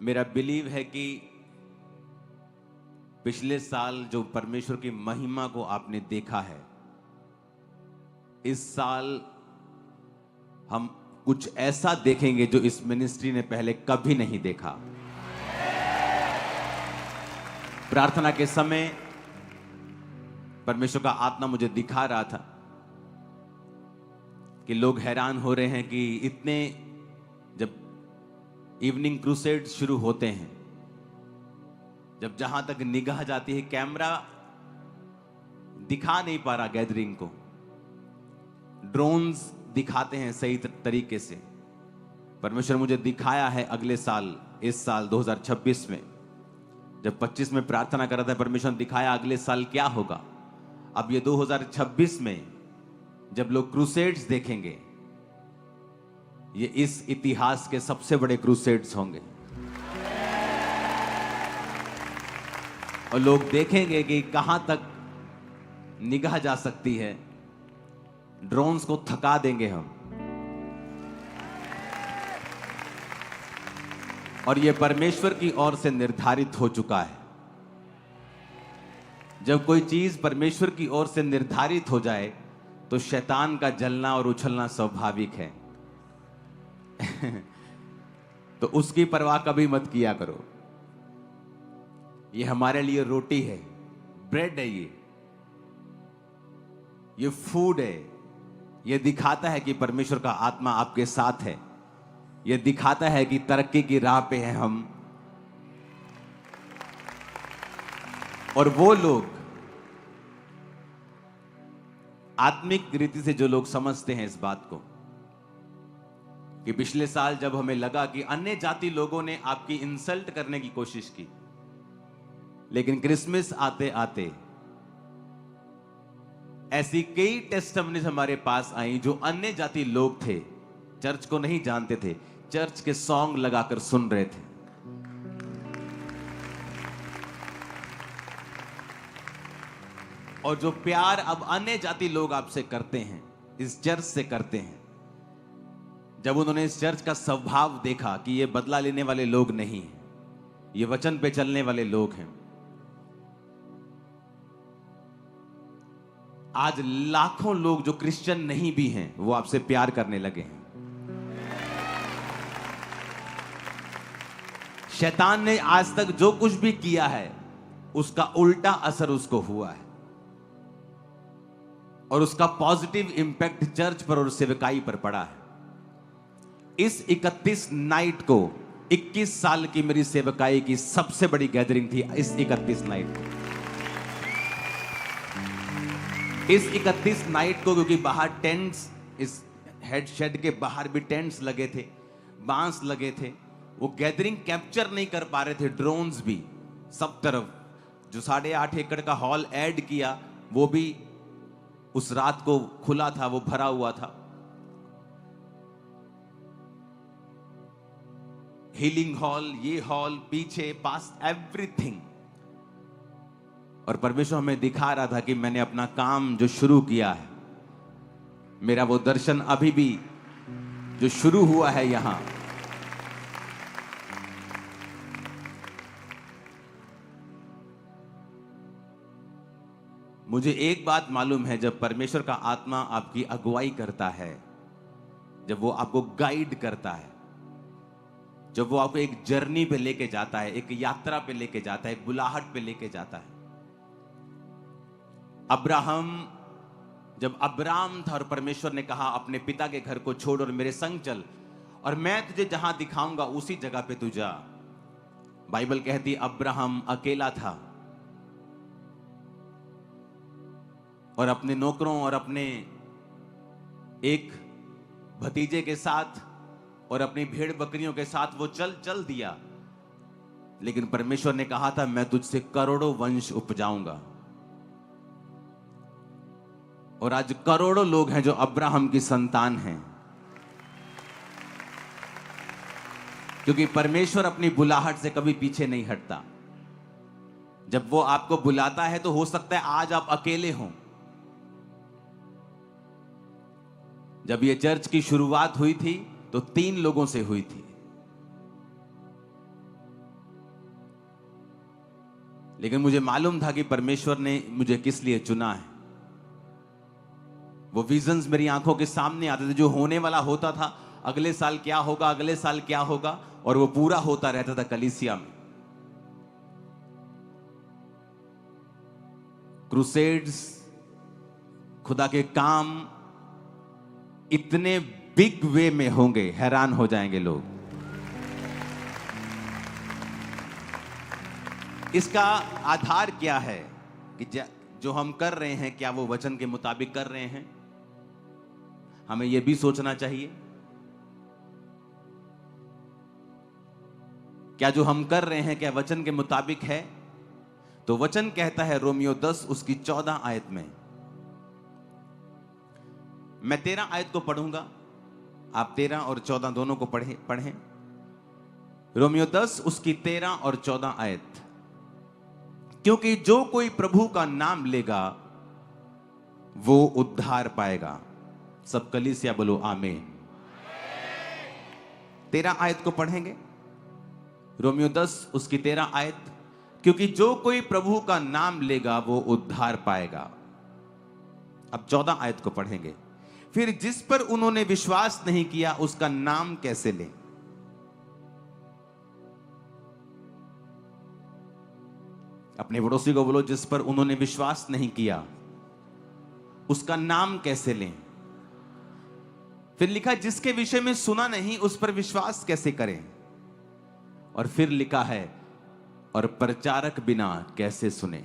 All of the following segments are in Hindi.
मेरा बिलीव है कि पिछले साल जो परमेश्वर की महिमा को आपने देखा है, इस साल हम कुछ ऐसा देखेंगे जो इस मिनिस्ट्री ने पहले कभी नहीं देखा। प्रार्थना के समय परमेश्वर का आत्मा मुझे दिखा रहा था कि लोग हैरान हो रहे हैं कि इतने, जब इवनिंग क्रूसेड शुरू होते हैं, जब जहां तक निगाह जाती है कैमरा दिखा नहीं पा रहा गैदरिंग को, ड्रोन्स दिखाते हैं सही तरीके से। परमेश्वर मुझे दिखाया है अगले साल, इस साल 2026 में, जब 25 में प्रार्थना कर रहा था, परमेश्वर ने दिखाया अगले साल क्या होगा। अब ये 2026 में जब लोग क्रूसेड्स देखेंगे, ये इस इतिहास के सबसे बड़े क्रूसेड्स होंगे और लोग देखेंगे कि कहां तक निगाह जा सकती है। ड्रोन्स को थका देंगे हम, और यह परमेश्वर की ओर से निर्धारित हो चुका है। जब कोई चीज परमेश्वर की ओर से निर्धारित हो जाए तो शैतान का जलना और उछलना स्वाभाविक है। तो उसकी परवाह कभी मत किया करो। ये हमारे लिए रोटी है, ब्रेड है, ये फूड है। ये दिखाता है कि परमेश्वर का आत्मा आपके साथ है। ये दिखाता है कि तरक्की की राह पे हैं हम। और वो लोग, आत्मिक रीति से जो लोग समझते हैं इस बात को, कि पिछले साल जब हमें लगा कि अन्य जाति लोगों ने आपकी इंसल्ट करने की कोशिश की, लेकिन क्रिसमस आते आते ऐसी कई टेस्टिमनीज हमारे पास आई जो अन्य जाति लोग थे, चर्च को नहीं जानते थे, चर्च के सॉन्ग लगाकर सुन रहे थे। और जो प्यार अब अन्य जाति लोग आपसे करते हैं, इस चर्च से करते हैं, जब उन्होंने इस चर्च का स्वभाव देखा कि ये बदला लेने वाले लोग नहीं हैं, ये वचन पे चलने वाले लोग हैं, आज लाखों लोग जो क्रिश्चियन नहीं भी हैं वो आपसे प्यार करने लगे हैं। शैतान ने आज तक जो कुछ भी किया है उसका उल्टा असर उसको हुआ है, और उसका पॉजिटिव इंपैक्ट चर्च पर और सेवकाई पर पड़ा है। इस 31 नाइट को, 21 साल की मेरी सेवकाई की सबसे बड़ी गैदरिंग थी इस 31 नाइट को। इस 31 नाइट को, क्योंकि बाहर टेंट्स, इस हेड शेड के बाहर भी टेंट्स लगे थे, बांस लगे थे, वो गैदरिंग कैप्चर नहीं कर पा रहे थे ड्रोन्स भी सब तरफ। जो 8.5 एकड़ का हॉल ऐड किया वो भी उस रात को खुला था, वो भरा हुआ था। हीलिंग हॉल, ये हॉल, पीछे, पास, एवरीथिंग। और परमेश्वर हमें दिखा रहा था कि मैंने अपना काम जो शुरू किया है, मेरा वो दर्शन अभी भी जो शुरू हुआ है यहां, मुझे एक बात मालूम है, जब परमेश्वर का आत्मा आपकी अगुवाई करता है, जब वो आपको गाइड करता है, जब वो आपको एक जर्नी पे लेके जाता है, एक यात्रा पे लेके जाता है, एक बुलाहट पे लेके जाता है। अब्राहम, जब अब्राम था और परमेश्वर ने कहा अपने पिता के घर को छोड़ और मेरे संग चल, और मैं तुझे जहां दिखाऊंगा उसी जगह पे तू जा। बाइबल कहती अब्राहम अकेला था और अपने नौकरों और अपने एक भतीजे के साथ और अपनी भेड़ बकरियों के साथ वो चल दिया। लेकिन परमेश्वर ने कहा था मैं तुझसे करोड़ों वंश उपजाऊंगा। और आज करोड़ों लोग हैं जो अब्राहम की संतान हैं, क्योंकि परमेश्वर अपनी बुलाहट से कभी पीछे नहीं हटता। जब वो आपको बुलाता है तो हो सकता है आज आप अकेले हों। जब ये चर्च की शुरुआत हुई थी तो 3 लोगों से हुई थी। लेकिन मुझे मालूम था कि परमेश्वर ने मुझे किस लिए चुना है। वो विजन्स मेरी आंखों के सामने आते थे, जो होने वाला होता था, अगले साल क्या होगा, अगले साल क्या होगा, और वो पूरा होता रहता था कलीसिया में। क्रूसेड्स, खुदा के काम इतने बिग वे में होंगे, हैरान हो जाएंगे लोग। इसका आधार क्या है कि जो हम कर रहे हैं, क्या वो वचन के मुताबिक कर रहे हैं? हमें यह भी सोचना चाहिए, क्या जो हम कर रहे हैं क्या वचन के मुताबिक है? तो वचन कहता है रोमियो 10 उसकी 14 आयत में, मैं 13 आयत को पढ़ूंगा, आप 13 और 14 दोनों को पढ़ें। रोमियो 10 उसकी 13 और 14 आयत। क्योंकि जो कोई प्रभु का नाम लेगा वो उद्धार पाएगा। सब कलीसिया बोलो आमीन। 13 आयत को पढ़ेंगे, रोमियो 10 उसकी 13 आयत। क्योंकि जो कोई प्रभु का नाम लेगा वो उद्धार पाएगा। अब 14 आयत को पढ़ेंगे। फिर जिस पर उन्होंने विश्वास नहीं किया उसका नाम कैसे लें? अपने पड़ोसी को बोलो, जिस पर उन्होंने विश्वास नहीं किया उसका नाम कैसे लें? फिर लिखा, जिसके विषय में सुना नहीं उस पर विश्वास कैसे करें? और फिर लिखा है, और प्रचारक बिना कैसे सुने?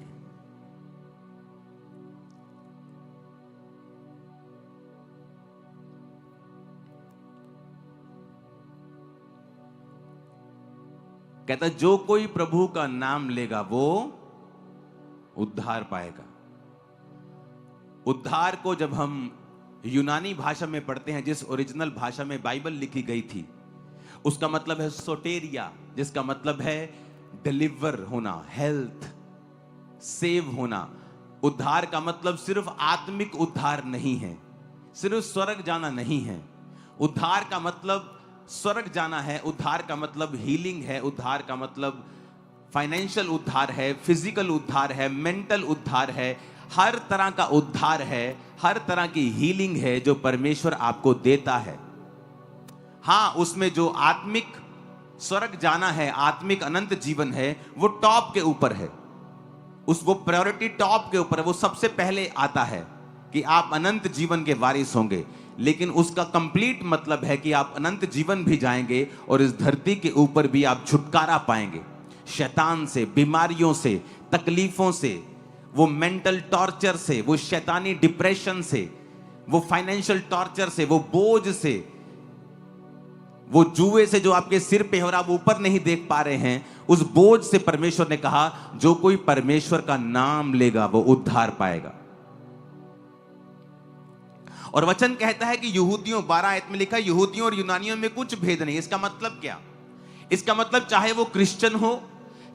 कहता जो कोई प्रभु का नाम लेगा वो उद्धार पाएगा। उद्धार को जब हम यूनानी भाषा में पढ़ते हैं, जिस ओरिजिनल भाषा में बाइबल लिखी गई थी, उसका मतलब है सोटेरिया, जिसका मतलब है डिलीवर होना, हेल्थ, सेव होना। उद्धार का मतलब सिर्फ आत्मिक उद्धार नहीं है, सिर्फ स्वर्ग जाना नहीं है। उद्धार का मतलब स्वर्ग जाना है, उद्धार का मतलब हीलिंग है, उद्धार का मतलब फाइनेंशियल उद्धार है, फिजिकल उद्धार है, मेंटल उद्धार है, हर तरह का उद्धार है, हर तरह की हीलिंग है जो परमेश्वर आपको देता है। हां, उसमें जो आत्मिक स्वर्ग जाना है, आत्मिक अनंत जीवन है, वो टॉप के ऊपर है, वो प्रायोरिटी टॉप के ऊपर है, वो सबसे पहले आता है कि आप अनंत जीवन के वारिस होंगे। लेकिन उसका कंप्लीट मतलब है कि आप अनंत जीवन भी जाएंगे और इस धरती के ऊपर भी आप छुटकारा पाएंगे शैतान से, बीमारियों से, तकलीफों से, वो मेंटल टॉर्चर से, वो शैतानी डिप्रेशन से, वो फाइनेंशियल टॉर्चर से, वो बोझ से, वो जुए से जो आपके सिर पे हो रहा, आप ऊपर नहीं देख पा रहे हैं, उस बोझ से परमेश्वर ने कहा जो कोई परमेश्वर का नाम लेगा वो उद्धार पाएगा। और वचन कहता है कि यहूदियों, 12 आयत में लिखा, यहूदियों और यूनानियों में कुछ भेद नहीं। इसका मतलब क्या? इसका मतलब चाहे वो क्रिश्चियन हो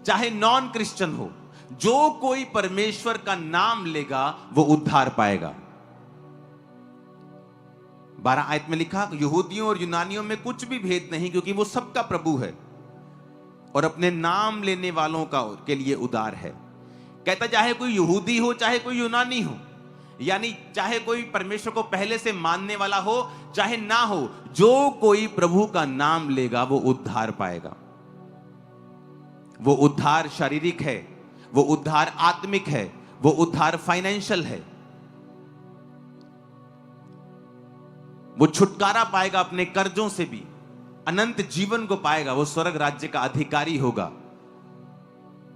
चाहे नॉन क्रिश्चियन हो, जो कोई परमेश्वर का नाम लेगा वो उद्धार पाएगा। 12 आयत में लिखा, यहूदियों और यूनानियों में कुछ भी भेद नहीं, क्योंकि वो सबका प्रभु है और अपने नाम लेने वालों का के लिए उदार है। कहता चाहे कोई यहूदी हो चाहे कोई यूनानी हो, यानी चाहे कोई परमेश्वर को पहले से मानने वाला हो चाहे ना हो, जो कोई प्रभु का नाम लेगा वो उद्धार पाएगा। वो उद्धार शारीरिक है, वो उद्धार आत्मिक है, वो उद्धार फाइनेंशियल है। वो छुटकारा पाएगा अपने कर्जों से भी, अनंत जीवन को पाएगा, वो स्वर्ग राज्य का अधिकारी होगा।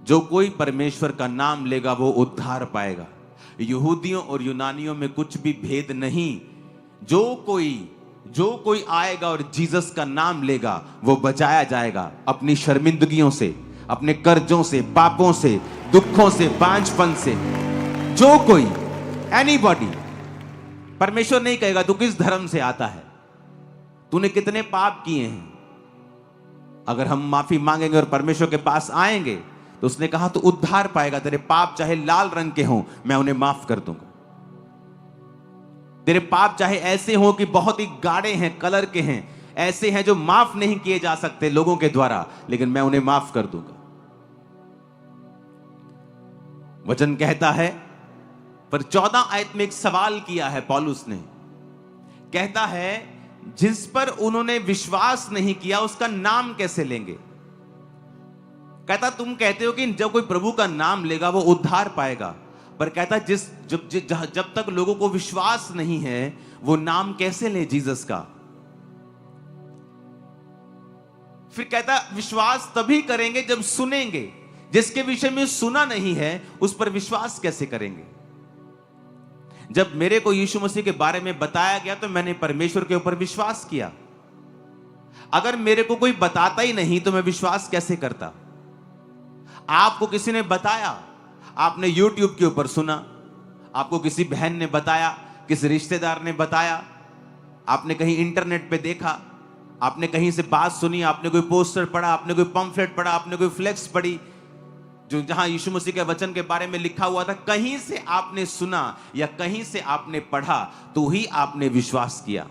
जो कोई परमेश्वर का नाम लेगा वो उद्धार पाएगा। यहूदियों और यूनानियों में कुछ भी भेद नहीं। जो कोई आएगा और जीसस का नाम लेगा वो बचाया जाएगा अपनी शर्मिंदगियों से, अपने कर्जों से, पापों से, दुखों से, बांझपन से। जो कोई, एनीबॉडी। परमेश्वर नहीं कहेगा तू किस धर्म से आता है, तूने कितने पाप किए हैं। अगर हम माफी मांगेंगे और परमेश्वर के पास आएंगे तो उसने कहा तो उद्धार पाएगा। तेरे पाप चाहे लाल रंग के हों, मैं उन्हें माफ कर दूंगा। तेरे पाप चाहे ऐसे हों कि बहुत ही गाढ़े हैं, कलर के हैं, ऐसे हैं जो माफ नहीं किए जा सकते लोगों के द्वारा, लेकिन मैं उन्हें माफ कर दूंगा। वचन कहता है, पर 14 आयत में एक सवाल किया है पौलुस ने। कहता है, जिस पर उन्होंने विश्वास नहीं किया उसका नाम कैसे लेंगे? कहता, तुम कहते हो कि जब कोई प्रभु का नाम लेगा वो उद्धार पाएगा, पर कहता जब तक लोगों को विश्वास नहीं है वो नाम कैसे ले जीसस का? फिर कहता, विश्वास तभी करेंगे जब सुनेंगे। जिसके विषय में सुना नहीं है उस पर विश्वास कैसे करेंगे? जब मेरे को यीशु मसीह के बारे में बताया गया तो मैंने परमेश्वर के ऊपर विश्वास किया। अगर मेरे को कोई बताता ही नहीं तो मैं विश्वास कैसे करता? आपको किसी ने बताया, आपने YouTube के ऊपर सुना, आपको किसी बहन ने बताया, किसी रिश्तेदार ने बताया, आपने कहीं इंटरनेट पे देखा, आपने कहीं से बात सुनी, आपने कोई पोस्टर पढ़ा, आपने कोई पंफलेट पढ़ा, आपने कोई फ्लेक्स पढ़ी जो जहां यीशु मसीह के वचन के बारे में लिखा हुआ था, कहीं से आपने सुना या कहीं से आपने पढ़ा तो ही आपने विश्वास किया।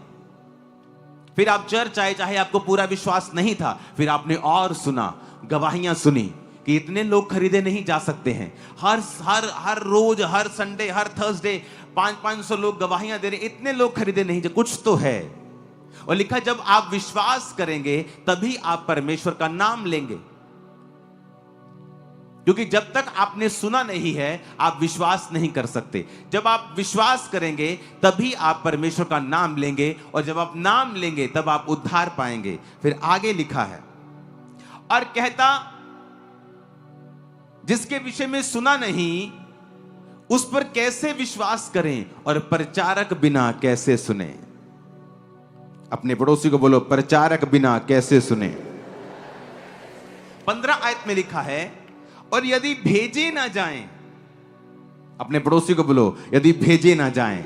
फिर आप चर्च आए, चाहे आपको पूरा विश्वास नहीं था, फिर आपने और सुना, गवाहियां सुनी कि इतने लोग खरीदे नहीं जा सकते हैं। हर रोज, हर संडे, हर थर्सडे 500 लोग गवाहियां दे रहे, इतने लोग खरीदे नहीं जा, कुछ तो है। और लिखा, जब आप विश्वास करेंगे तभी आप परमेश्वर का नाम लेंगे। क्योंकि जब तक आपने सुना नहीं है आप विश्वास नहीं कर सकते। जब आप विश्वास करेंगे तभी आप परमेश्वर का नाम लेंगे, और जब आप नाम लेंगे तब आप उद्धार पाएंगे। फिर आगे लिखा है, और कहता, जिसके विषय में सुना नहीं उस पर कैसे विश्वास करें, और प्रचारक बिना कैसे सुने? अपने पड़ोसी को बोलो, प्रचारक बिना कैसे सुने। 15 आयत में लिखा है, और यदि भेजे ना जाएं, अपने पड़ोसी को बोलो, यदि भेजे ना जाएं,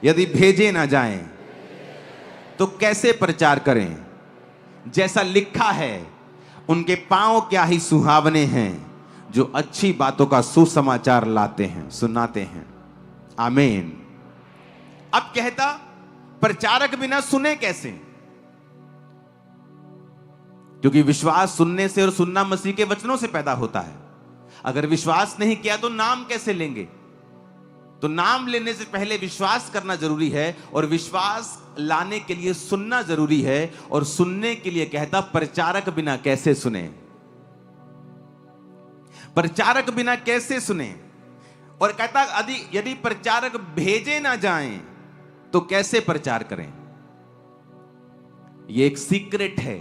यदि भेजे ना जाएं तो कैसे प्रचार करें? जैसा लिखा है, उनके पांव क्या ही सुहावने हैं जो अच्छी बातों का सुसमाचार लाते हैं, सुनाते हैं। आमीन। अब कहता, प्रचारक बिना सुने कैसे? क्योंकि विश्वास सुनने से और सुनना मसीह के वचनों से पैदा होता है। अगर विश्वास नहीं किया तो नाम कैसे लेंगे? तो नाम लेने से पहले विश्वास करना जरूरी है, और विश्वास लाने के लिए सुनना जरूरी है, और सुनने के लिए कहता, प्रचारक बिना कैसे सुने? प्रचारक बिना कैसे सुने? और कहता, यदि प्रचारक भेजे ना जाएं तो कैसे प्रचार करें? यह एक सीक्रेट है।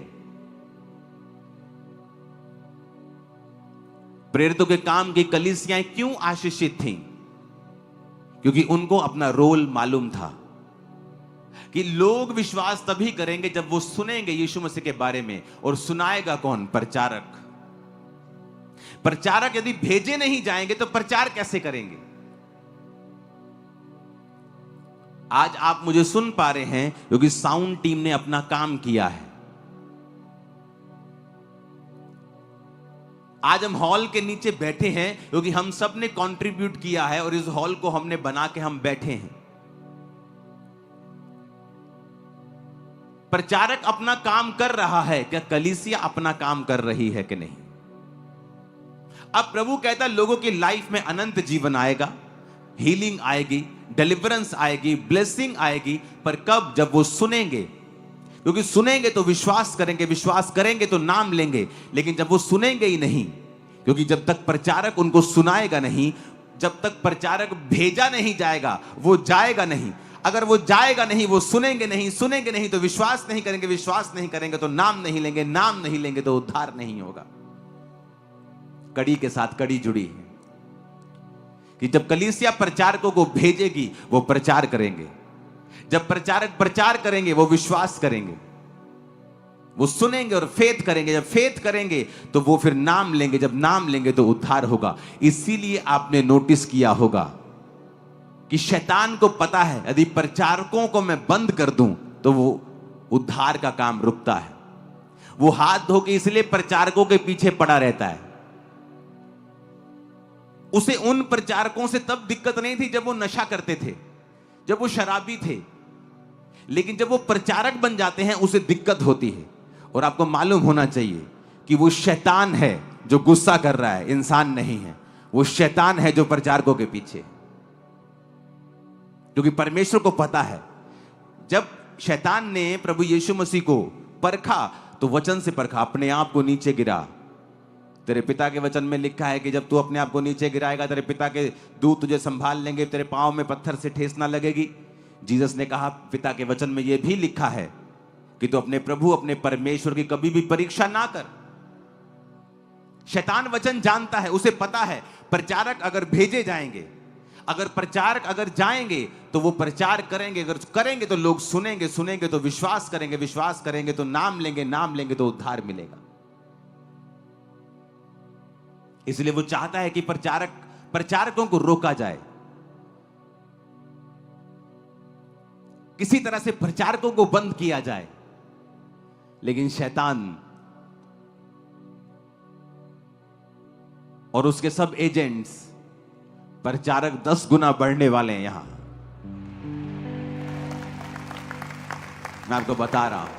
प्रेरितों के काम की कलीसियाएं क्यों आशीषित थीं? क्योंकि उनको अपना रोल मालूम था कि लोग विश्वास तभी करेंगे जब वो सुनेंगे यीशु मसीह के बारे में। और सुनाएगा कौन? प्रचारक। प्रचारक यदि भेजे नहीं जाएंगे तो प्रचार कैसे करेंगे? आज आप मुझे सुन पा रहे हैं क्योंकि साउंड टीम ने अपना काम किया है। आज हम हॉल के नीचे बैठे हैं क्योंकि हम सब ने कंट्रीब्यूट किया है, और इस हॉल को हमने बना के हम बैठे हैं। प्रचारक अपना काम कर रहा है, क्या कलीसिया अपना काम कर रही है कि नहीं? अब प्रभु कहता है, लोगों की लाइफ में अनंत जीवन आएगा, हीलिंग आएगी, डिलीवरेंस आएगी, ब्लेसिंग आएगी, पर कब? जब वो सुनेंगे। क्योंकि सुनेंगे तो विश्वास करेंगे, विश्वास करेंगे तो नाम लेंगे। लेकिन जब वो सुनेंगे ही नहीं, क्योंकि जब तक प्रचारक उनको सुनाएगा नहीं, जब तक प्रचारक भेजा नहीं जाएगा वो जाएगा नहीं। अगर वो जाएगा नहीं, वो सुनेंगे नहीं, सुनेंगे नहीं तो विश्वास नहीं करेंगे, विश्वास नहीं करेंगे तो नाम नहीं लेंगे, नाम नहीं लेंगे तो उद्धार नहीं होगा। कड़ी के साथ कड़ी जुड़ी है कि जब कलीसिया प्रचारकों को भेजेगी वो प्रचार करेंगे, जब प्रचारक प्रचार करेंगे वो विश्वास करेंगे, वो सुनेंगे और फेथ करेंगे। जब फेथ करेंगे तो वो फिर नाम लेंगे, जब नाम लेंगे तो उद्धार होगा। इसीलिए आपने नोटिस किया होगा कि शैतान को पता है यदि प्रचारकों को मैं बंद कर दूं तो वो उद्धार का काम रुकता है। वो हाथ धो के इसलिए प्रचारकों के पीछे पड़ा रहता है। उसे उन प्रचारकों से तब दिक्कत नहीं थी जब वो नशा करते थे, जब वो शराबी थे, लेकिन जब वो प्रचारक बन जाते हैं उसे दिक्कत होती है। और आपको मालूम होना चाहिए कि वो शैतान है जो गुस्सा कर रहा है, इंसान नहीं है। वो शैतान है जो प्रचारकों के पीछे, क्योंकि परमेश्वर को पता है जब शैतान ने प्रभु यीशु मसीह को परखा तो वचन से परखा, अपने आप को नीचे गिरा। तेरे पिता के वचन में लिखा है कि जब तू अपने आप को नीचे गिराएगा तेरे पिता के दूत तुझे संभाल लेंगे, तेरे पांव में पत्थर से ठेस ना लगेगी। जीसस ने कहा पिता के वचन में यह भी लिखा है कि तू अपने प्रभु अपने परमेश्वर की कभी भी परीक्षा ना कर। शैतान वचन जानता है, उसे पता है प्रचारक अगर भेजे जाएंगे, अगर प्रचारक अगर जाएंगे तो वो प्रचार करेंगे, अगर करेंगे तो लोग सुनेंगे, सुनेंगे तो विश्वास करेंगे, विश्वास करेंगे तो नाम लेंगे, नाम लेंगे तो उद्धार मिलेगा। इसलिए वो चाहता है कि प्रचारकों को रोका जाए, किसी तरह से प्रचारकों को बंद किया जाए। लेकिन शैतान और उसके सब एजेंट्स प्रचारक 10 गुना बढ़ने वाले हैं। यहां मैं आपको बता रहा हूं,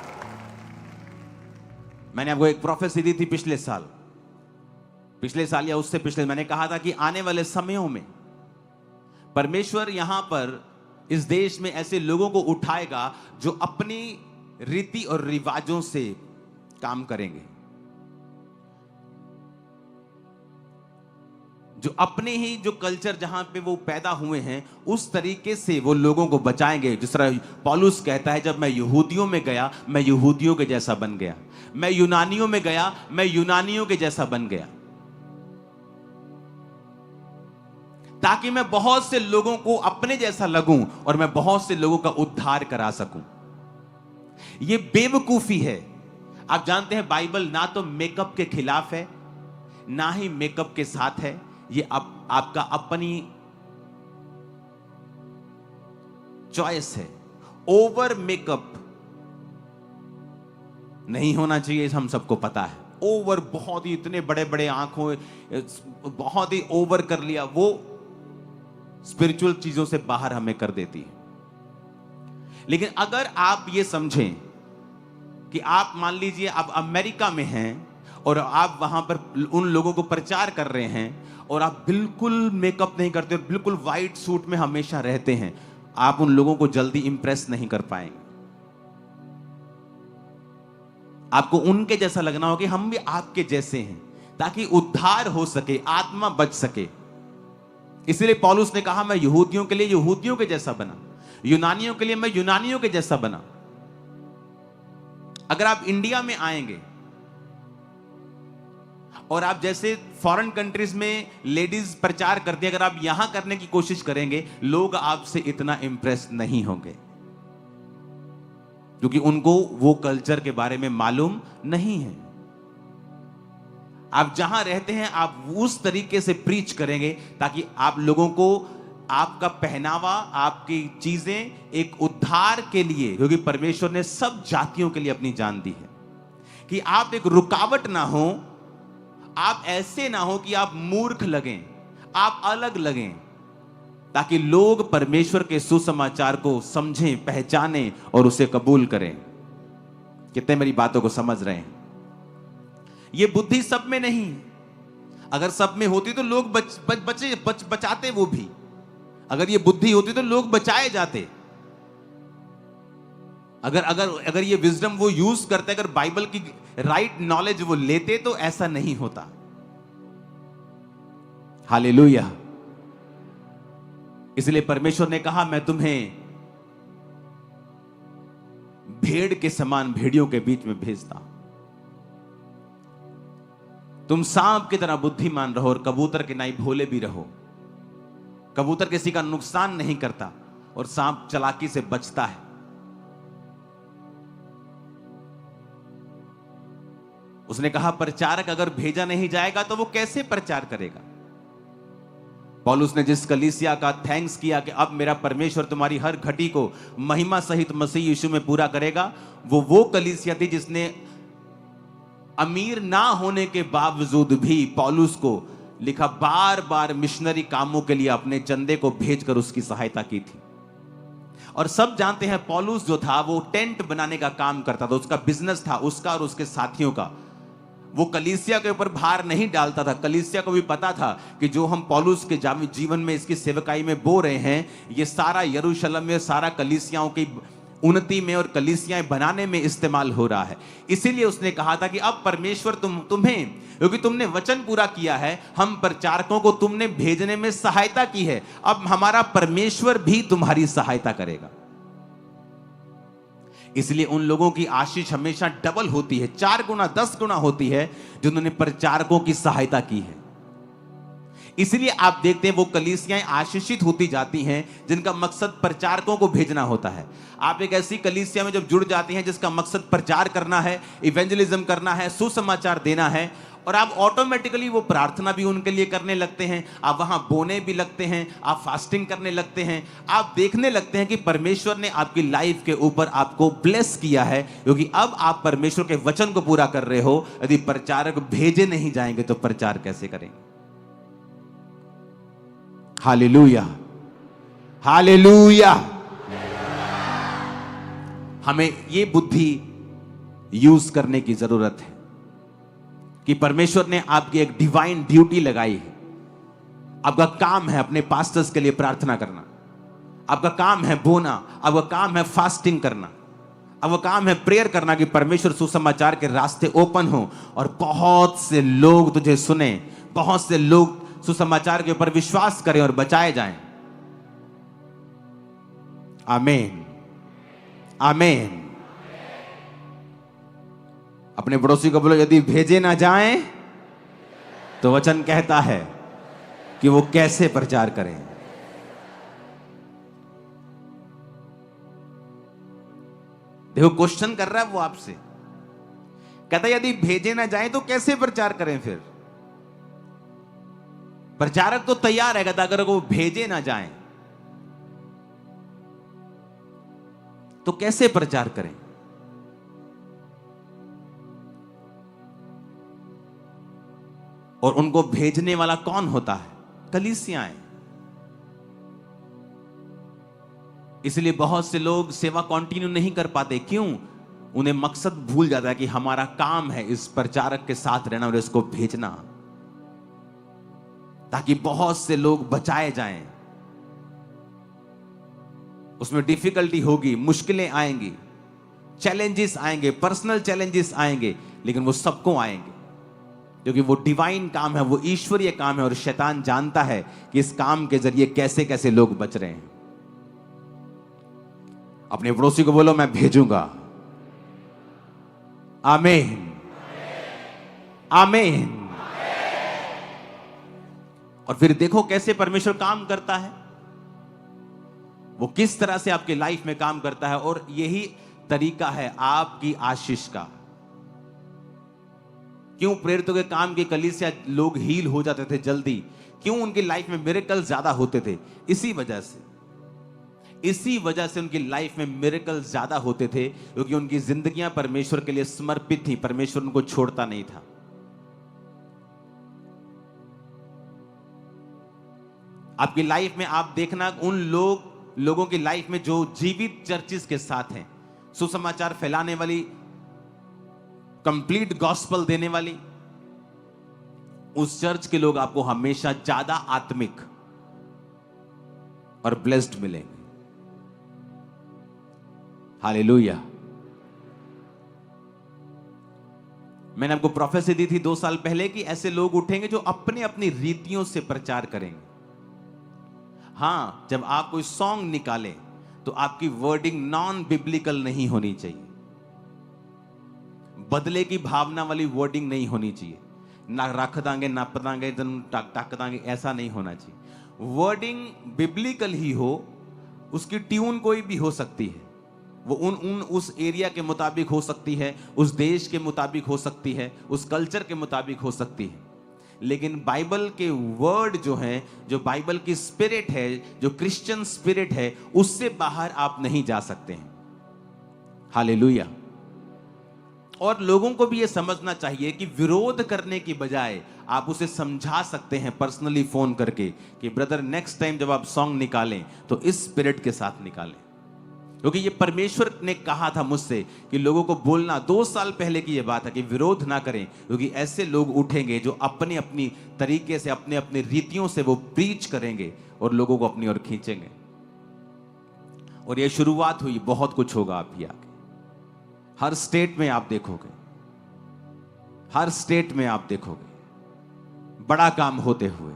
मैंने आपको एक प्रोफेसी दी थी पिछले साल या उससे पिछले, मैंने कहा था कि आने वाले समयों में परमेश्वर यहां पर इस देश में ऐसे लोगों को उठाएगा जो अपनी रीति और रिवाजों से काम करेंगे, जो अपने ही जो कल्चर जहां पे वो पैदा हुए हैं उस तरीके से वो लोगों को बचाएंगे। जिस तरह पौलुस कहता है, जब मैं यहूदियों में गया मैं यहूदियों के जैसा बन गया, मैं यूनानियों में गया मैं यूनानियों के जैसा बन गया, ताकि मैं बहुत से लोगों को अपने जैसा लगूं और मैं बहुत से लोगों का उद्धार करा सकूं। यह बेवकूफी है। आप जानते हैं बाइबल ना तो मेकअप के खिलाफ है ना ही मेकअप के साथ है। ये आपका अपनी चॉइस है। ओवर मेकअप नहीं होना चाहिए, हम सबको पता है। ओवर बहुत ही इतने बड़े बड़े आंखों बहुत ही ओवर कर लिया, वो स्पिरिचुअल चीजों से बाहर हमें कर देती है। लेकिन अगर आप ये समझें कि आप मान लीजिए आप अमेरिका में हैं और आप वहां पर उन लोगों को प्रचार कर रहे हैं और आप बिल्कुल मेकअप नहीं करते, बिल्कुल व्हाइट सूट में हमेशा रहते हैं, आप उन लोगों को जल्दी इंप्रेस नहीं कर पाएंगे। आपको उनके जैसा लगना होगा कि हम भी आपके जैसे हैं, ताकि उद्धार हो सके, आत्मा बच सके। इसलिए पौलुस ने कहा मैं यहूदियों के लिए यहूदियों के जैसा बना, यूनानियों के लिए मैं यूनानियों के जैसा बना। अगर आप इंडिया में आएंगे और आप जैसे फॉरेन कंट्रीज में लेडीज प्रचार करती है, अगर आप यहां करने की कोशिश करेंगे, लोग आपसे इतना इंप्रेस नहीं होंगे, क्योंकि उनको वो कल्चर के बारे में मालूम नहीं है। आप जहां रहते हैं आप उस तरीके से प्रीच करेंगे ताकि आप लोगों को आपका पहनावा, आपकी चीजें एक उद्धार के लिए, क्योंकि परमेश्वर ने सब जातियों के लिए अपनी जान दी है, कि आप एक रुकावट ना हो, आप ऐसे ना हो कि आप मूर्ख लगें, आप अलग लगें, ताकि लोग परमेश्वर के सुसमाचार को समझें, पहचानें और उसे कबूल करें। कितने मेरी बातों को समझ रहे हैं? ये बुद्धि सब में नहीं है। अगर सब में होती तो लोग बचाते वो भी। अगर ये बुद्धि होती तो लोग बचाए जाते। अगर ये विजडम वो यूज करते, अगर बाइबल की राइट नॉलेज वो लेते, तो ऐसा नहीं होता। हालेलुया। इसलिए परमेश्वर ने कहा मैं तुम्हें भेड़ के समान भेड़ियों के बीच में भेजता हूं। तुम सांप की तरह बुद्धिमान रहो और कबूतर के नाई भोले भी रहो। कबूतर किसी का नुकसान नहीं करता और सांप चालाकी से बचता है। उसने कहा प्रचारक अगर भेजा नहीं जाएगा तो वो कैसे प्रचार करेगा? पौलुस ने जिस कलीसिया का थैंक्स किया कि अब मेरा परमेश्वर तुम्हारी हर घटी को महिमा सहित मसीह यीशु में पूरा करेगा, वो कलीसिया थी जिसने अमीर ना होने के बावजूद भी पौलुस को लिखा बार बार मिशनरी कामों के लिए अपने चंदे को भेजकर उसकी सहायता की थी। और सब जानते हैं पौलुस जो था वो टेंट बनाने का काम करता था, उसका बिजनेस था, उसका और उसके साथियों का। वो कलीसिया के ऊपर भार नहीं डालता था। कलीसिया को भी पता था कि जो हम पौलुस के जीवन में, इसकी सेवकाई में बो रहे हैं, ये सारा यरूशलेम में, सारा कलीसियाओं की उन्नति में और कलीसियाएं बनाने में इस्तेमाल हो रहा है। इसीलिए उसने कहा था कि अब परमेश्वर तुम्हें, क्योंकि तुमने वचन पूरा किया है, हम प्रचारकों को तुमने भेजने में सहायता की है, अब हमारा परमेश्वर भी तुम्हारी सहायता करेगा। इसलिए उन लोगों की आशीष हमेशा डबल होती है, 4 गुना 10 गुना होती है, जिन्होंने प्रचारकों की सहायता की है। इसलिए आप देखते हैं वो कलीसियाएं आशीषित होती जाती हैं जिनका मकसद प्रचारकों को भेजना होता है। आप एक ऐसी कलीसिया में जब जुड़ जाती हैं जिसका मकसद प्रचार करना है, इवेंजलिज्म करना है, सुसमाचार देना है, और आप ऑटोमेटिकली वो प्रार्थना भी उनके लिए करने लगते हैं, आप वहां बोने भी लगते हैं, आप फास्टिंग करने लगते हैं, आप देखने लगते हैं कि परमेश्वर ने आपकी लाइफ के ऊपर आपको ब्लेस किया है, क्योंकि अब आप परमेश्वर के वचन को पूरा कर रहे हो। यदि प्रचारक भेजे नहीं जाएंगे तो प्रचार कैसे करेंगे? Hallelujah, hallelujah. हमें ये बुद्धि यूज करने की जरूरत है कि परमेश्वर ने आपकी एक डिवाइन ड्यूटी लगाई है। आपका काम है अपने पास्टर्स के लिए प्रार्थना करना, आपका काम है बोना, आपका काम है फास्टिंग करना, आपका काम है प्रेयर करना कि परमेश्वर सुसमाचार के रास्ते ओपन हो और बहुत से लोग तुझे सुने, बहुत से लोग सुसमाचार के ऊपर विश्वास करें और बचाए जाएं। आमीन, आमीन। अपने पड़ोसी को बोलो, यदि भेजे ना जाएं तो वचन कहता है कि वो कैसे प्रचार करें। देखो क्वेश्चन कर रहा है वो आपसे, कहता है यदि भेजे ना जाएं तो कैसे प्रचार करें? फिर प्रचारक तो तैयार है, कहता अगर वो भेजे ना जाएं तो कैसे प्रचार करें? और उनको भेजने वाला कौन होता है? कलीसियाएं। इसलिए बहुत से लोग सेवा कंटिन्यू नहीं कर पाते। क्यों? उन्हें मकसद भूल जाता है कि हमारा काम है इस प्रचारक के साथ रहना और इसको भेजना, ताकि बहुत से लोग बचाए जाएं। उसमें डिफिकल्टी होगी, मुश्किलें आएंगी, चैलेंजेस आएंगे, पर्सनल चैलेंजेस आएंगे, लेकिन वो सबको आएंगे क्योंकि वो डिवाइन काम है, वो ईश्वरीय काम है और शैतान जानता है कि इस काम के जरिए कैसे कैसे लोग बच रहे हैं। अपने पड़ोसी को बोलो, मैं भेजूंगा। आमीन, आमीन। और फिर देखो कैसे परमेश्वर काम करता है, वो किस तरह से आपके लाइफ में काम करता है। और यही तरीका है आपकी आशीष का। क्यों प्रेरितों के काम की कलीसिया लोग हील हो जाते थे जल्दी? क्यों उनकी लाइफ में मिरेकल ज्यादा होते थे? इसी वजह से उनकी लाइफ में मिरेकल ज्यादा होते थे, क्योंकि उनकी जिंदगियां परमेश्वर के लिए समर्पित थी, परमेश्वर उनको छोड़ता नहीं था। आपकी लाइफ में आप देखना उन लोगों की लाइफ में जो जीवित चर्चिस के साथ हैं, सुसमाचार फैलाने वाली, कंप्लीट गॉस्पल देने वाली, उस चर्च के लोग आपको हमेशा ज्यादा आत्मिक और ब्लेस्ड मिलेंगे। हालेलुया। मैंने आपको प्रोफेसी दी थी 2 साल पहले कि ऐसे लोग उठेंगे जो अपने अपनी रीतियों से प्रचार करेंगे। हां, जब आप कोई सॉन्ग निकालें तो आपकी वर्डिंग नॉन बिब्लिकल नहीं होनी चाहिए, बदले की भावना वाली वर्डिंग नहीं होनी चाहिए। ना रख दांगे, ना पतांगे, टाक दांगे, ऐसा नहीं होना चाहिए। वर्डिंग बिब्लिकल ही हो, उसकी ट्यून कोई भी हो सकती है, वो उस एरिया के मुताबिक हो सकती है, उस देश के मुताबिक हो सकती है, उस कल्चर के मुताबिक हो सकती है। लेकिन बाइबल के वर्ड जो हैं, जो बाइबल की स्पिरिट है, जो क्रिश्चियन स्पिरिट है, उससे बाहर आप नहीं जा सकते हैं। हालेलुया। और लोगों को भी यह समझना चाहिए कि विरोध करने की बजाय आप उसे समझा सकते हैं पर्सनली फोन करके कि ब्रदर नेक्स्ट टाइम जब आप सॉन्ग निकालें तो इस स्पिरिट के साथ निकालें। क्योंकि ये परमेश्वर ने कहा था मुझसे कि लोगों को बोलना, 2 साल पहले की ये बात है कि विरोध ना करें, क्योंकि ऐसे लोग उठेंगे जो अपने अपनी तरीके से, अपने अपने रीतियों से वो प्रीच करेंगे और लोगों को अपनी ओर खींचेंगे। और ये शुरुआत हुई, बहुत कुछ होगा अभी आगे। हर स्टेट में आप देखोगे, हर स्टेट में आप देखोगे बड़ा काम होते हुए।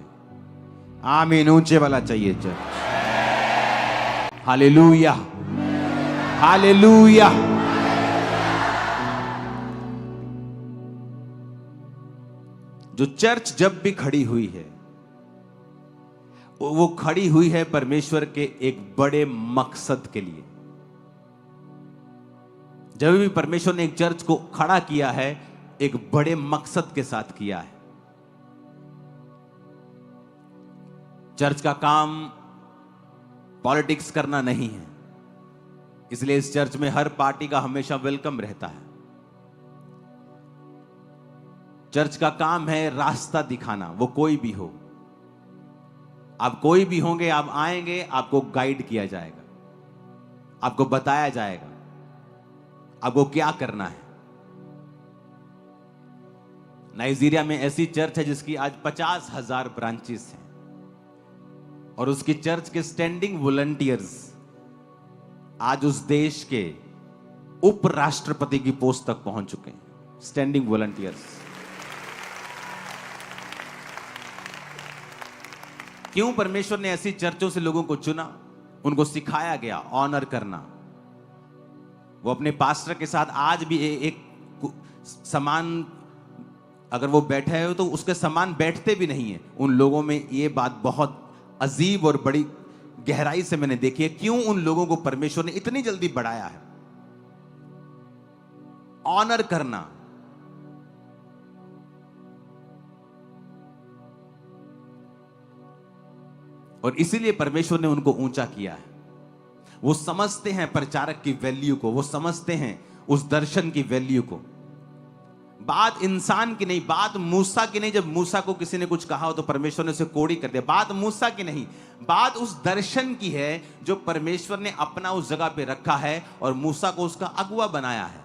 आमीन, ऊंचे वाला चाहिए चर्च। Hallelujah, hallelujah. जो चर्च जब भी खड़ी हुई है, वो खड़ी हुई है परमेश्वर के एक बड़े मकसद के लिए। जब भी परमेश्वर ने एक चर्च को खड़ा किया है, एक बड़े मकसद के साथ किया है। चर्च का काम पॉलिटिक्स करना नहीं है, इसलिए इस चर्च में हर पार्टी का हमेशा वेलकम रहता है। चर्च का काम है रास्ता दिखाना, वो कोई भी हो, आप कोई भी होंगे, आप आएंगे, आपको गाइड किया जाएगा, आपको बताया जाएगा आपको क्या करना है। नाइजीरिया में ऐसी चर्च है जिसकी आज 50,000 ब्रांचेस हैं, और उसकी चर्च के स्टैंडिंग वॉलंटियर्स आज उस देश के उपराष्ट्रपति की पोस्ट तक पहुंच चुके हैं। Standing volunteers. क्यों परमेश्वर ने ऐसी चर्चों से लोगों को चुना? उनको सिखाया गया ऑनर करना। वो अपने पास्टर के साथ आज भी एक समान, अगर वो बैठे हो तो उसके समान बैठते भी नहीं है। उन लोगों में ये बात बहुत अजीब और बड़ी गहराई से मैंने देखी है, क्यों उन लोगों को परमेश्वर ने इतनी जल्दी बढ़ाया है। ऑनर करना। और इसीलिए परमेश्वर ने उनको ऊंचा किया है। वो समझते हैं प्रचारक की वैल्यू को, वो समझते हैं उस दर्शन की वैल्यू को। बात इंसान की नहीं, बात मूसा की नहीं। जब मूसा को किसी ने कुछ कहा हो तो परमेश्वर ने उसे कोड़ी कर दिया। बात मूसा की नहीं, बात उस दर्शन की है जो परमेश्वर ने अपना उस जगह पे रखा है और मूसा को उसका अगुवा बनाया है।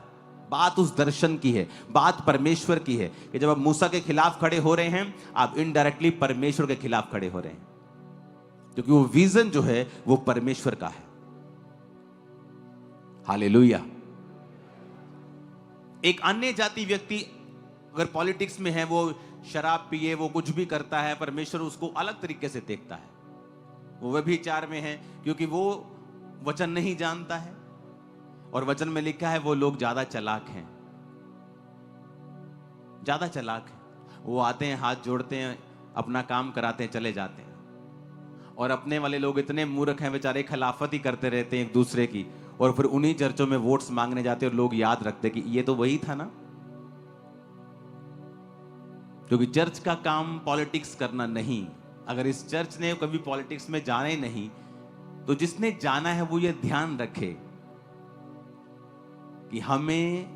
बात उस दर्शन की है, बात परमेश्वर की है कि जब आप मूसा के खिलाफ खड़े हो रहे हैं, आप इनडायरेक्टली परमेश्वर के खिलाफ खड़े हो रहे हैं, क्योंकि वो विजन जो है वो परमेश्वर का है। हालेलुया। एक अन्य जाति व्यक्ति अगर पॉलिटिक्स में है, वो शराब पिए, वो कुछ भी करता है, परमेश्वर उसको अलग तरीके से देखता है। वो व्यभिचार में है क्योंकि वो वचन नहीं जानता है, और वचन में लिखा है वो लोग ज्यादा चालाक हैं, ज्यादा चालाक हैं। वो आते हैं, हाथ जोड़ते हैं, अपना काम कराते हैं, चले जाते हैं। और अपने वाले लोग इतने मूर्ख हैं बेचारे, खिलाफत ही करते रहते हैं एक दूसरे की, और फिर उन्हीं चर्चों में वोट्स मांगने जाते हैं और लोग याद रखते कि ये तो वही था ना। क्योंकि चर्च का काम पॉलिटिक्स करना नहीं। अगर इस चर्च ने कभी पॉलिटिक्स में जाना ही नहीं, तो जिसने जाना है वो ये ध्यान रखे कि हमें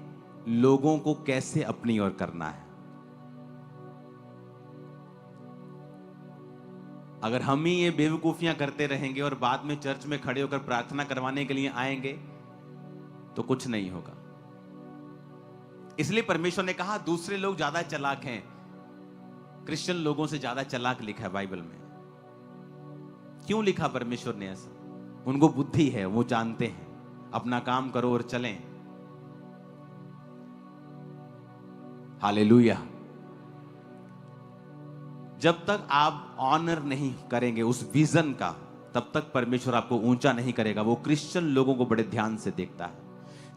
लोगों को कैसे अपनी ओर करना है। अगर हम ही ये बेवकूफियां करते रहेंगे और बाद में चर्च में खड़े होकर प्रार्थना करवाने के लिए आएंगे, तो कुछ नहीं होगा। इसलिए परमेश्वर ने कहा दूसरे लोग ज्यादा चालाक हैं, क्रिश्चियन लोगों से ज्यादा चालाक लिखा है बाइबल में। क्यों लिखा परमेश्वर ने ऐसा? उनको बुद्धि है, वो जानते हैं, अपना काम करो और चलें। हालेलुया। जब तक आप ऑनर नहीं करेंगे उस विजन का, तब तक परमेश्वर आपको ऊंचा नहीं करेगा। वो क्रिश्चियन लोगों को बड़े ध्यान से देखता है।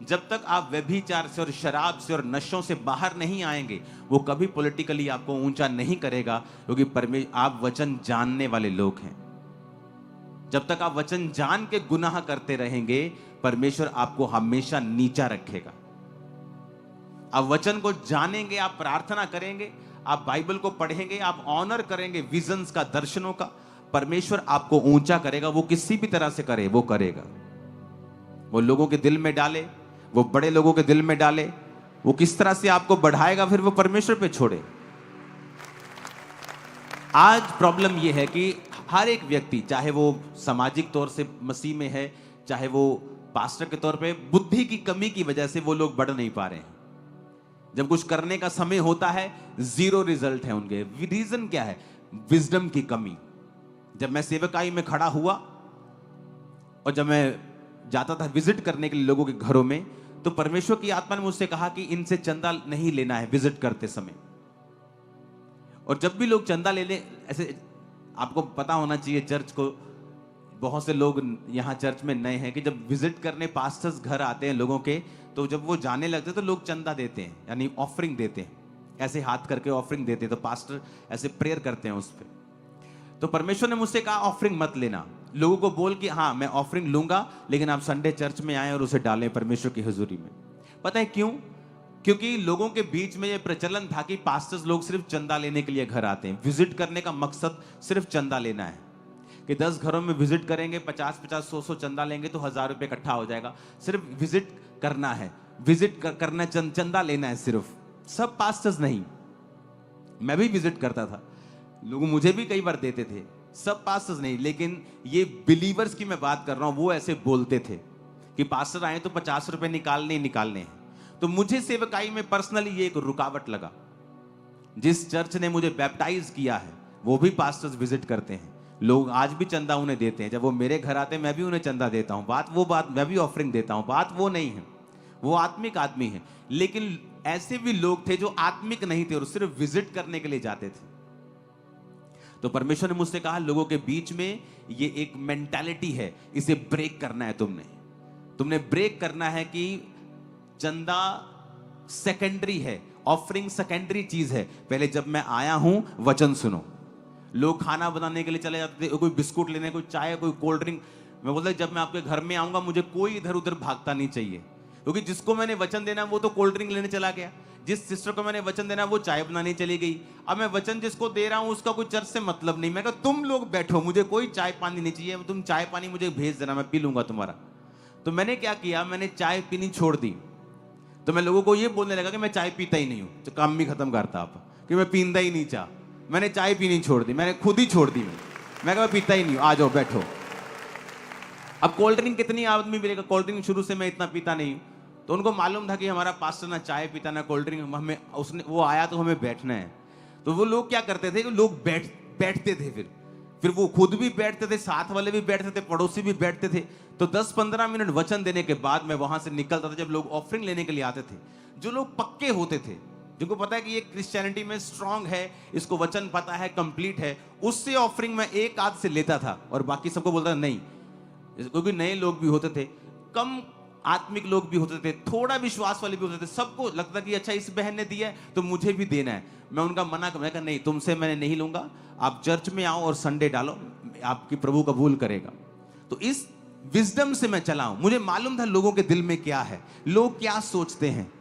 जब तक आप व्यभिचार से और शराब से और नशों से बाहर नहीं आएंगे, वो कभी पॉलिटिकली आपको ऊंचा नहीं करेगा, क्योंकि आप वचन जानने वाले लोग हैं। जब तक आप वचन जान के गुनाह करते रहेंगे, परमेश्वर आपको हमेशा नीचा रखेगा। आप वचन को जानेंगे, आप प्रार्थना करेंगे, आप बाइबल को पढ़ेंगे, आप ऑनर करेंगे विजन्स का, दर्शनों का, परमेश्वर आपको ऊंचा करेगा। वो किसी भी तरह से करे, वो करेगा। वो लोगों के दिल में डाले, वो बड़े लोगों के दिल में डाले, वो किस तरह से आपको बढ़ाएगा, फिर वो परमेश्वर पे छोड़े। आज प्रॉब्लम ये है कि हर एक व्यक्ति, चाहे वो सामाजिक तौर से मसीह में है, चाहे वो पास्टर के तौर पे बुद्धि की कमी की वजह से वो लोग बढ़ नहीं पा रहे हैं। जब कुछ करने का समय होता है, जीरो रिजल्ट है उनके। रीजन क्या है? विजडम की कमी। जब मैं सेवकाई में खड़ा हुआ और जब मैं जाता था विजिट करने के लिए लोगों के घरों में, तो परमेश्वर की आत्मा ने मुझसे कहा कि इनसे चंदा नहीं लेना है विजिट करते समय। और जब भी लोग चंदा ले ले, ऐसे आपको पता होना चाहिए चर्च को, बहुत से लोग यहाँ चर्च में नए हैं कि जब विजिट करने पास्टर्स घर आते हैं लोगों के, तो जब वो जाने लगते हैं तो लोग चंदा देते हैं, यानी ऑफरिंग देते हैं, ऐसे हाथ करके ऑफरिंग देते हैं। तो पास्टर ऐसे प्रेयर करते हैं उस पर। तो परमेश्वर ने मुझसे कहा ऑफरिंग मत लेना, लोगों को बोल कि हाँ मैं ऑफरिंग लूंगा, लेकिन आप संडे चर्च में आए और उसे डालें परमेश्वर की हुजूरी में। पता है क्यों? क्योंकि लोगों के बीच में यह प्रचलन था कि पास्टर्स लोग सिर्फ चंदा लेने के लिए घर आते हैं। विजिट करने का मकसद सिर्फ चंदा लेना है कि 10 घरों में विजिट करेंगे, 50-50, 100-100 चंदा लेंगे तो 1000 रुपए इकट्ठा हो जाएगा। सिर्फ विजिट करना है, विजिट करना, चंदा लेना है सिर्फ। सब पास्टर्स नहीं, मैं भी विजिट करता था, लोग मुझे भी कई बार देते थे, सब पास्टर्स नहीं। लेकिन ये बिलीवर्स की मैं बात कर रहा हूं, वो ऐसे बोलते थे कि पास्टर आए तो 50 रुपए निकालने ही निकालने हैं। तो मुझे सेवकाई में पर्सनली ये एक रुकावट लगा। जिस चर्च ने मुझे बैप्टाइज किया है वो भी पास्टर्स विजिट करते हैं, लोग आज भी चंदा उन्हें देते हैं। जब वो मेरे घर आते हैं मैं भी उन्हें चंदा देता हूं। बात मैं भी ऑफरिंग देता हूं, बात वो नहीं है, वो आत्मिक आदमी है। लेकिन ऐसे भी लोग थे जो आत्मिक नहीं थे और सिर्फ विजिट करने के लिए जाते थे। तो परमेश्वर ने मुझसे कहा लोगों के बीच में ये एक मेंटालिटी है, इसे ब्रेक करना है। तुमने ब्रेक करना है कि चंदा सेकेंडरी है, ऑफरिंग सेकेंडरी चीज है। पहले जब मैं आया हूं वचन सुनो। लोग खाना बनाने के लिए चले जाते थे, कोई बिस्कुट लेने, कोई चाय, कोई कोल्ड ड्रिंक। मैं बोलता जब मैं आपके घर में आऊंगा मुझे कोई इधर उधर भागता नहीं चाहिए, क्योंकि जिसको मैंने वचन देना वो तो कोल्ड ड्रिंक लेने चला गया, जिस सिस्टर को मैंने वचन देना वो चाय बनाने चली गई। अब मैं वचन जिसको दे रहा हूं उसका कोई चर्च से मतलब नहीं। मैं कहा तुम लोग बैठो, मुझे कोई चाय पानी नहीं चाहिए, तुम चाय पानी मुझे भेज देना, मैं पी लूंगा तुम्हारा। तो मैंने क्या किया, मैंने चाय पीनी छोड़ दी। तो मैं लोगों को ये बोलने लगा कि मैं चाय पीता ही नहीं हूं, तो काम भी खत्म करता आप कि मैं पीता ही नहीं चाह। मैंने चाय पीनी छोड़ दी, मैंने खुद ही छोड़ दी। मैं कहा मैं पीता ही नहीं हूं, आ जाओ बैठो। अब कोल्ड ड्रिंक कितनी आदमी मिलेगा, कोल्ड ड्रिंक शुरू से मैं इतना पीता नहीं हूं। तो उनको मालूम था कि हमारा पास्टर ना चाय पीता ना कोल्ड ड्रिंक, हमें उसने वो आया तो हमें बैठना है। तो वो लोग क्या करते थे, लोग बैठते थे, फिर वो खुद भी बैठते थे, साथ वाले भी बैठते थे, पड़ोसी भी बैठते थे। तो 10-15 मिनट वचन देने के बाद मैं वहां से निकलता था। जब लोग ऑफरिंग लेने के लिए आते थे, जो लोग पक्के होते थे, जिनको पता है कि ये क्रिश्चियनिटी में स्ट्रांग है, इसको वचन पता है, कंप्लीट है, उससे ऑफरिंग मैं एक आध से लेता था और बाकी सबको बोलता नहीं। क्योंकि नए लोग भी होते थे, कम आत्मिक लोग भी होते थे, थोड़ा विश्वास वाले भी होते थे। सबको लगता कि अच्छा इस बहन ने दिया है तो मुझे भी देना है। मैं उनका मना कर नहीं, तुमसे मैंने नहीं लूंगा, आप चर्च में आओ और संडे डालो, आपकी प्रभु कबूल करेगा। तो इस विजडम से मैं चला हूं। मुझे मालूम था लोगों के दिल में क्या है, लोग क्या सोचते हैं।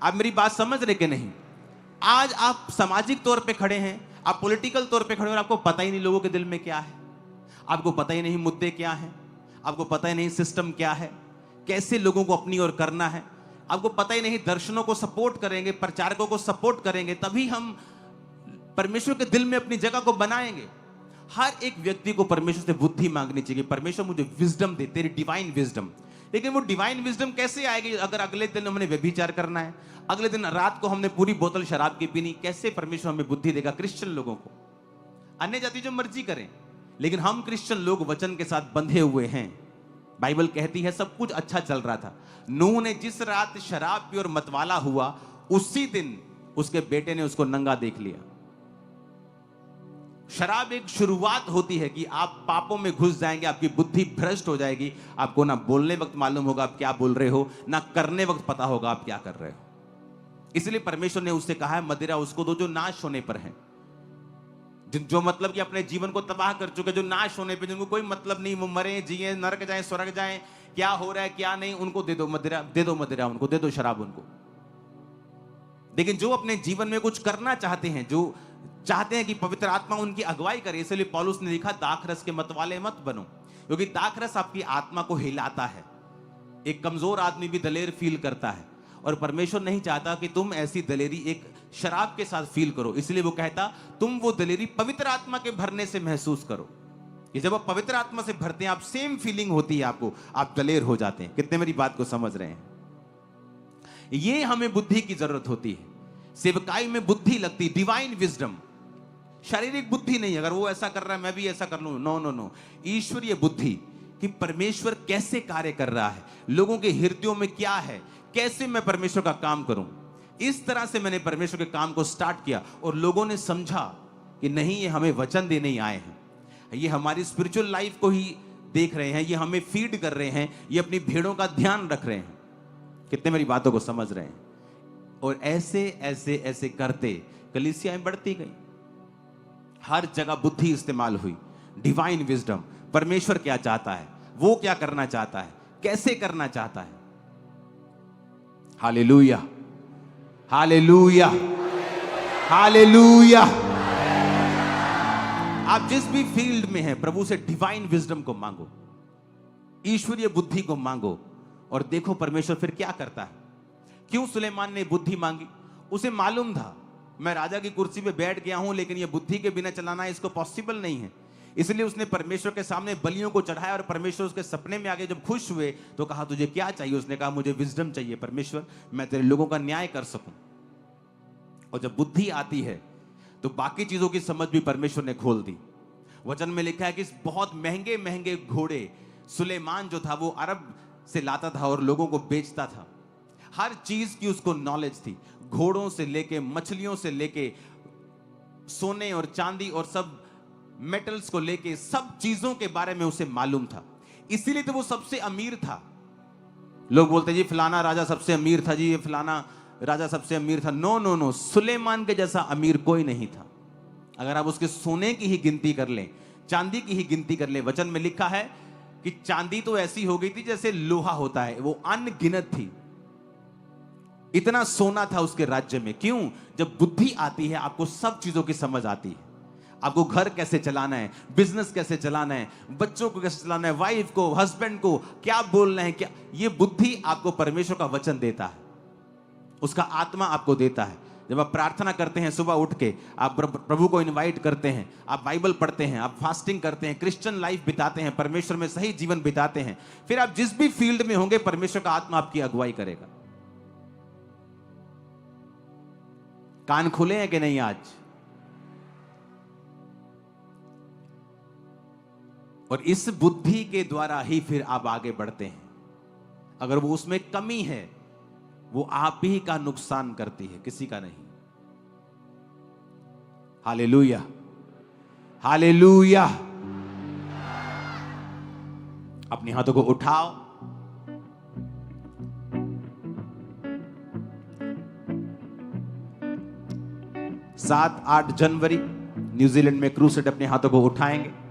आप मेरी बात समझ रहे कि नहीं? आज आप सामाजिक तौर पे खड़े हैं, आप पॉलिटिकल तौर पे खड़े हैं और आपको पता ही नहीं लोगों के दिल में क्या है, आपको पता ही नहीं मुद्दे क्या हैं, आपको पता ही नहीं सिस्टम क्या है, कैसे लोगों को अपनी ओर करना है, आपको पता ही नहीं। दर्शनों को सपोर्ट करेंगे, प्रचारकों को सपोर्ट करेंगे, तभी हम परमेश्वर के दिल में अपनी जगह को बनाएंगे। हर एक व्यक्ति को परमेश्वर से बुद्धि मांगनी चाहिए, परमेश्वर मुझे विजडम दे, तेरी डिवाइन विजडम। लेकिन वो डिवाइन विजडम कैसे आएगी अगर अगले दिन हमने व्यभिचार करना है, अगले दिन रात को हमने पूरी बोतल शराब की पीनी? कैसे परमेश्वर हमें बुद्धि देगा? क्रिश्चियन लोगों को, अन्य जाति जो मर्जी करें, लेकिन हम क्रिश्चियन लोग वचन के साथ बंधे हुए हैं। बाइबल कहती है सब कुछ अच्छा चल रहा था। नूह ने जिस रात शराब पी और मतवाला हुआ, उसी दिन उसके बेटे ने उसको नंगा देख लिया। शराब एक शुरुआत होती है कि आप पापों में घुस जाएंगे, आपकी बुद्धि भ्रष्ट हो जाएगी, आपको ना बोलने वक्त मालूम होगा आप क्या बोल रहे हो, ना करने वक्त पता होगा आप क्या कर रहे हो। इसलिए परमेश्वर ने उससे कहा है मदिरा उसको दो जो नाश होने पर है, जो मतलब कि अपने जीवन को तबाह कर चुके, जो नाश होने पे, जिनको कोई मतलब नहीं, वो मरे जिए, नरक जाए स्वर्ग जाए, क्या हो रहा है क्या नहीं, उनको दे दो मदिरा, दे दो मदिरा, उनको दे दो शराब उनको। लेकिन जो अपने जीवन में कुछ करना चाहते हैं, जो चाहते हैं कि पवित्र आत्मा उनकी अगुवाई करे, इसलिए पौलुस ने लिखा दाखरस के मतवाले मत बनो, क्योंकि दाखरस आपकी आत्मा को हिलाता है। एक कमजोर आदमी भी दलेर फील करता है, और परमेश्वर नहीं चाहता कि तुम ऐसी दलेरी एक शराब के साथ फील करो। इसलिए वो कहता तुम वो दलेरी पवित्र आत्मा के भरने से महसूस करो। ये जब आप पवित्र आत्मा से भरते हैं, आप सेम फीलिंग होती है आपको, आप दलेर हो जाते हैं। कितने मेरी बात को समझ रहे हैं? ये हमें बुद्धि की जरूरत होती है। सेवकाई में बुद्धि लगती, डिवाइन विजडम, शारीरिक बुद्धि नहीं। अगर वो ऐसा कर रहा है मैं भी ऐसा कर लूं, नो नो नो। ईश्वरीय बुद्धि कि परमेश्वर कैसे कार्य कर रहा है, लोगों के हृदयों में क्या है, कैसे मैं परमेश्वर का काम करूं। इस तरह से मैंने परमेश्वर के काम को स्टार्ट किया और लोगों ने समझा कि नहीं, ये हमें वचन देने ही आए हैं, ये हमारी स्पिरिचुअल लाइफ को ही देख रहे हैं, ये हमें फीड कर रहे हैं, ये अपनी भेड़ों का ध्यान रख रहे हैं। कितने मेरी बातों को समझ रहे हैं? और ऐसे ऐसे ऐसे करते कलीसियाएं बढ़ती गई, हर जगह बुद्धि इस्तेमाल हुई, डिवाइन विजडम। परमेश्वर क्या चाहता है, वो क्या करना चाहता है, कैसे करना चाहता है। Hallelujah, hallelujah, hallelujah. आप जिस भी फील्ड में हैं, प्रभु से डिवाइन विजडम को मांगो, ईश्वरीय बुद्धि को मांगो, और देखो परमेश्वर फिर क्या करता है। क्यों सुलेमान ने बुद्धि मांगी? उसे मालूम था मैं राजा की कुर्सी पे बैठ गया हूं, लेकिन यह बुद्धि के बिना चलाना इसको पॉसिबल नहीं है। इसलिए उसने परमेश्वर के सामने बलियों को चढ़ाया, और परमेश्वर उसके सपने में आगे जब खुश हुए तो कहा तुझे क्या चाहिए? उसने कहा मुझे विजडम चाहिए परमेश्वर, मैं तेरे लोगों का न्याय कर सकूं। और जब बुद्धि आती है तो बाकी चीजों की समझ भी परमेश्वर ने खोल दी। वचन में लिखा है कि बहुत महंगे महंगे घोड़े सुलेमान जो था वो अरब से लाता था और लोगों को बेचता था। हर चीज की उसको नॉलेज थी, घोड़ों से लेके, मछलियों से लेके, सोने और चांदी और सब मेटल्स को लेके, सब चीजों के बारे में उसे मालूम था। इसीलिए तो वो सबसे अमीर था। लोग बोलते जी फलाना राजा सबसे अमीर था, जी ये फलाना राजा सबसे अमीर था। नो नो नो, सुलेमान के जैसा अमीर कोई नहीं था। अगर आप उसके सोने की ही गिनती कर लें, चांदी की ही गिनती कर लें, वचन में लिखा है कि चांदी तो ऐसी हो गई थी जैसे लोहा होता है, वो अनगिनत थी। इतना सोना था उसके राज्य में। क्यों? जब बुद्धि आती है आपको सब चीजों की समझ आती है। आपको घर कैसे चलाना है, बिजनेस कैसे चलाना है, बच्चों को कैसे चलाना है, वाइफ को, हस्बैंड को क्या बोलना है, क्या, ये बुद्धि आपको परमेश्वर का वचन देता है, उसका आत्मा आपको देता है। जब आप प्रार्थना करते हैं सुबह उठ के, आप प्रभु को इनवाइट करते हैं, आप बाइबल पढ़ते हैं, आप फास्टिंग करते हैं, क्रिश्चियन लाइफ बिताते हैं, परमेश्वर में सही जीवन बिताते हैं, फिर आप जिस भी फील्ड में होंगे परमेश्वर का आत्मा आपकी अगुवाई करेगा। कान खुले हैं कि नहीं आज? और इस बुद्धि के द्वारा ही फिर आप आगे बढ़ते हैं। अगर वो उसमें कमी है, वो आप ही का नुकसान करती है, किसी का नहीं। Hallelujah, hallelujah. अपने हाथों को उठाओ। सात 8 जनवरी न्यूजीलैंड में क्रूसेड अपने हाथों को उठाएंगे।